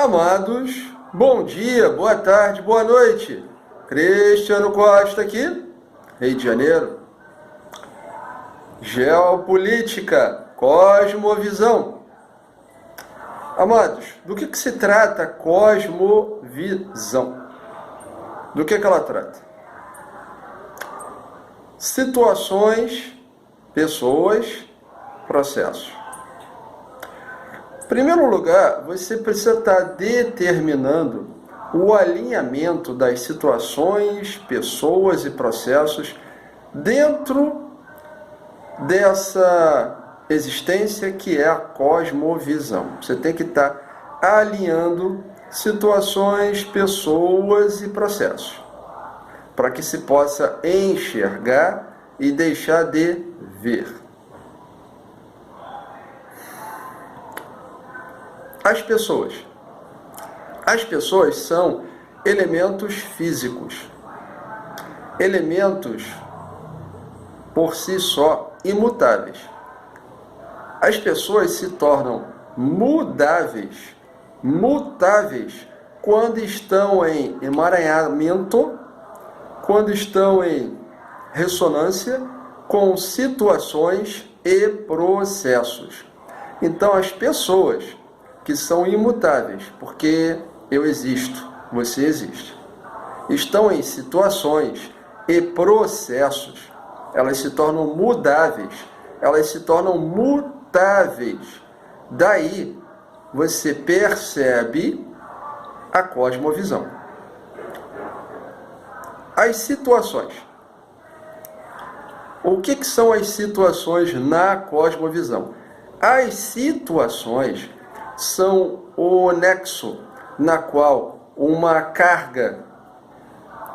Amados, bom dia, boa tarde, boa noite. Cristiano Costa aqui, Rio de Janeiro. Geopolítica, cosmovisão. Amados, do que se trata a cosmovisão? Do que ela trata? Situações, pessoas, processos. Em primeiro lugar, você precisa estar determinando o alinhamento das situações, pessoas e processos dentro dessa existência que é a cosmovisão. Você tem que estar alinhando situações, pessoas e processos para que se possa enxergar e deixar de ver. As pessoas são elementos físicos, elementos por si só imutáveis. As pessoas se tornam mutáveis quando estão em emaranhamento, quando estão em ressonância com situações e processos. Então, as pessoas que são imutáveis, porque eu existo, você existe, estão em situações e processos, elas se tornam mudáveis, elas se tornam mutáveis. Daí você percebe a cosmovisão. As situações. O que são as situações na cosmovisão? As situações são o nexo na qual uma carga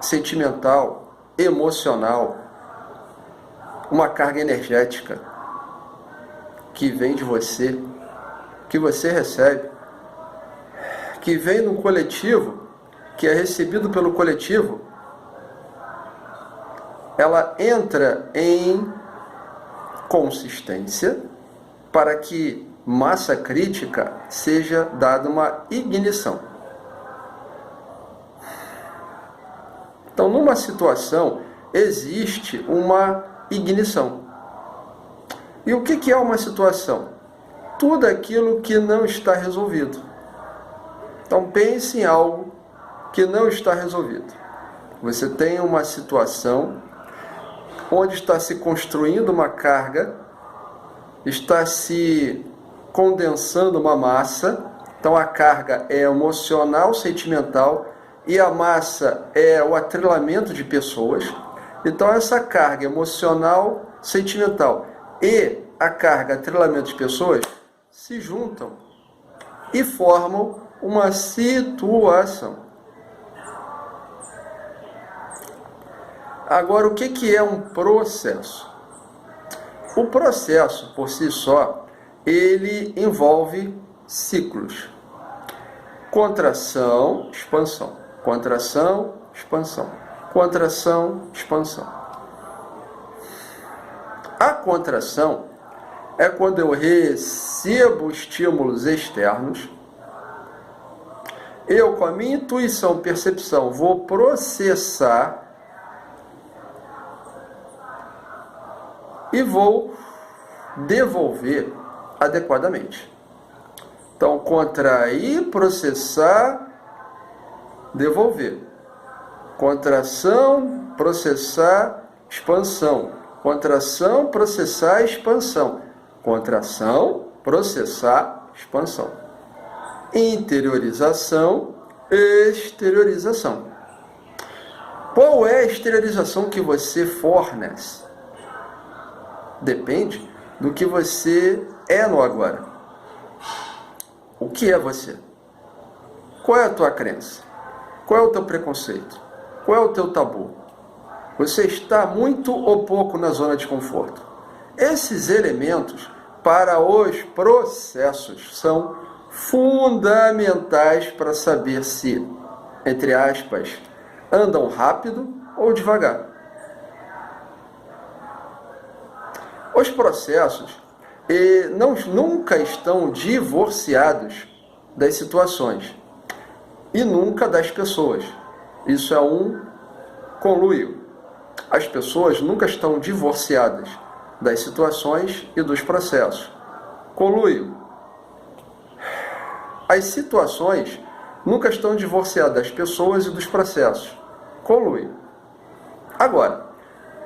sentimental, emocional, uma carga energética que vem de você, que você recebe, que vem no coletivo, que é recebido pelo coletivo, ela entra em consistência para que massa crítica seja dada uma ignição. Então, numa situação, existe uma ignição. E o que é uma situação? Tudo aquilo que não está resolvido. Então, pense em algo que não está resolvido. Você tem uma situação onde está se construindo uma carga, está se condensando uma massa. Então a carga é emocional, sentimental, e a massa é o atrelamento de pessoas. Então essa carga emocional, sentimental e a carga atrelamento de pessoas se juntam e formam uma situação. Agora, o que é um processo? O processo, por si só, ele envolve ciclos. Contração, expansão. Contração, expansão. Contração, expansão. A contração é quando eu recebo estímulos externos, eu, com a minha intuição, percepção, vou processar e vou devolver adequadamente. Então, contrair, processar, devolver. Contração, processar, expansão. Contração, processar, expansão. Contração, processar, expansão. Interiorização, exteriorização. Qual é a exteriorização que você fornece? Depende do que você é no agora. O que é você? Qual é a tua crença? Qual é o teu preconceito? Qual é o teu tabu? Você está muito ou pouco na zona de conforto? Esses elementos para os processos são fundamentais para saber se, entre aspas, andam rápido ou devagar. Os processos nunca estão divorciados das situações. e nunca das pessoas. Isso é um conluio. As pessoas nunca estão divorciadas das situações e dos processos. Conluio. As situações nunca estão divorciadas das pessoas e dos processos. Conluio. Agora,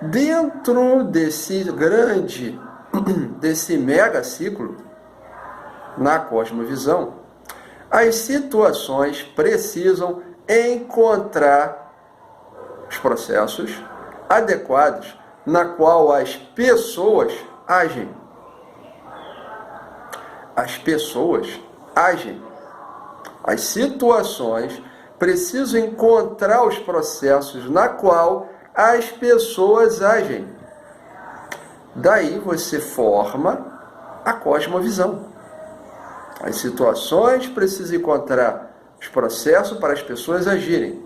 dentro desse grande, desse mega ciclo, na cosmovisão, as situações precisam encontrar os processos adequados na qual as pessoas agem. As pessoas agem. As situações precisam encontrar os processos na qual as pessoas agem. Daí você forma a cosmovisão. As situações precisam encontrar os processos para as pessoas agirem.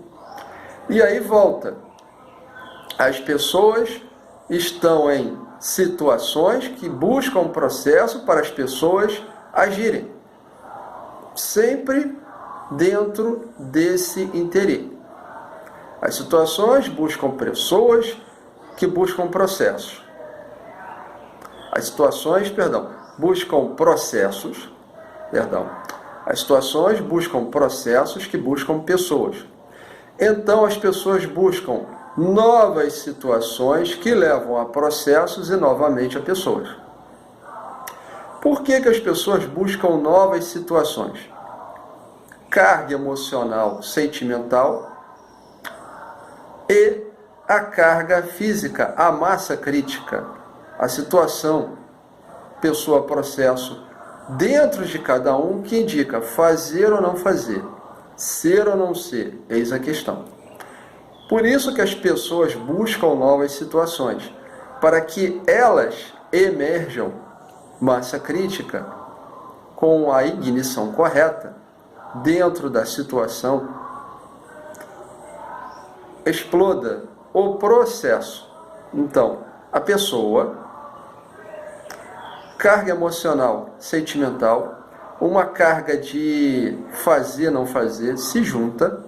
E aí volta. As pessoas estão em situações que buscam um processo para as pessoas agirem. Sempre dentro desse interesse. As situações buscam pessoas que buscam processos. As situações, buscam processos, As situações buscam processos que buscam pessoas. Então as pessoas buscam novas situações que levam a processos e novamente a pessoas. Por que as pessoas buscam novas situações? Carga emocional, sentimental e a carga física, a massa crítica, a situação, pessoa, processo, dentro de cada um que indica fazer ou não fazer, ser ou não ser, eis a questão. Por isso que as pessoas buscam novas situações, para que elas emerjam massa crítica com a ignição correta dentro da situação, exploda o processo. Então, a pessoa, carga emocional, sentimental, uma carga de fazer, não fazer, se junta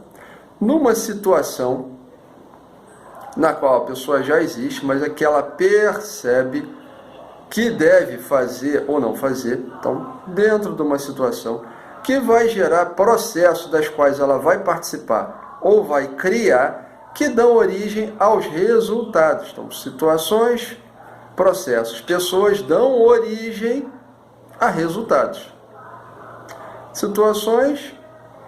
numa situação na qual a pessoa já existe, mas é que ela percebe que deve fazer ou não fazer. Então, dentro de uma situação que vai gerar processos das quais ela vai participar ou vai criar, que dão origem aos resultados. Então, situações, processos, pessoas dão origem a resultados. Situações,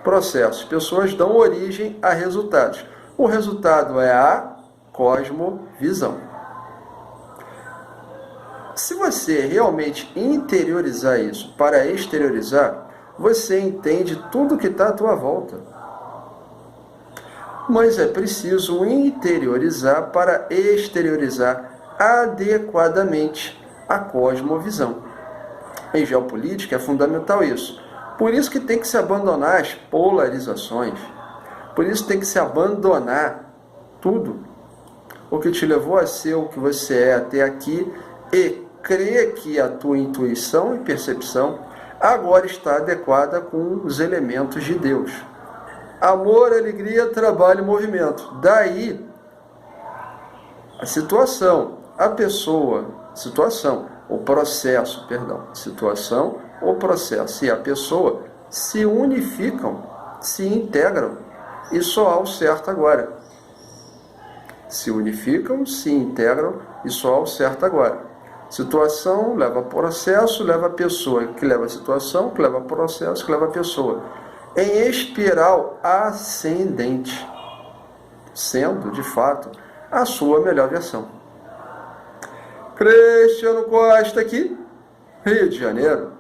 processos, pessoas dão origem a resultados. O resultado é a cosmovisão. Se você realmente interiorizar isso para exteriorizar, você entende tudo que está à tua volta. Mas é preciso interiorizar para exteriorizar adequadamente a cosmovisão. Em geopolítica é fundamental isso. Por isso que tem que se abandonar as polarizações. Por isso tem que se abandonar tudo o que te levou a ser o que você é até aqui e crer que a tua intuição e percepção agora está adequada com os elementos de Deus. Amor, alegria, trabalho e movimento. Daí a situação, a pessoa, o processo e a pessoa se unificam, se integram e só há o certo agora. Se unificam, se integram e só há o certo agora. Situação leva a processo, leva a pessoa, que leva a situação, que leva a processo, que leva a pessoa. Em espiral ascendente, sendo, de fato, a sua melhor versão. Cristiano Costa aqui, Rio de Janeiro.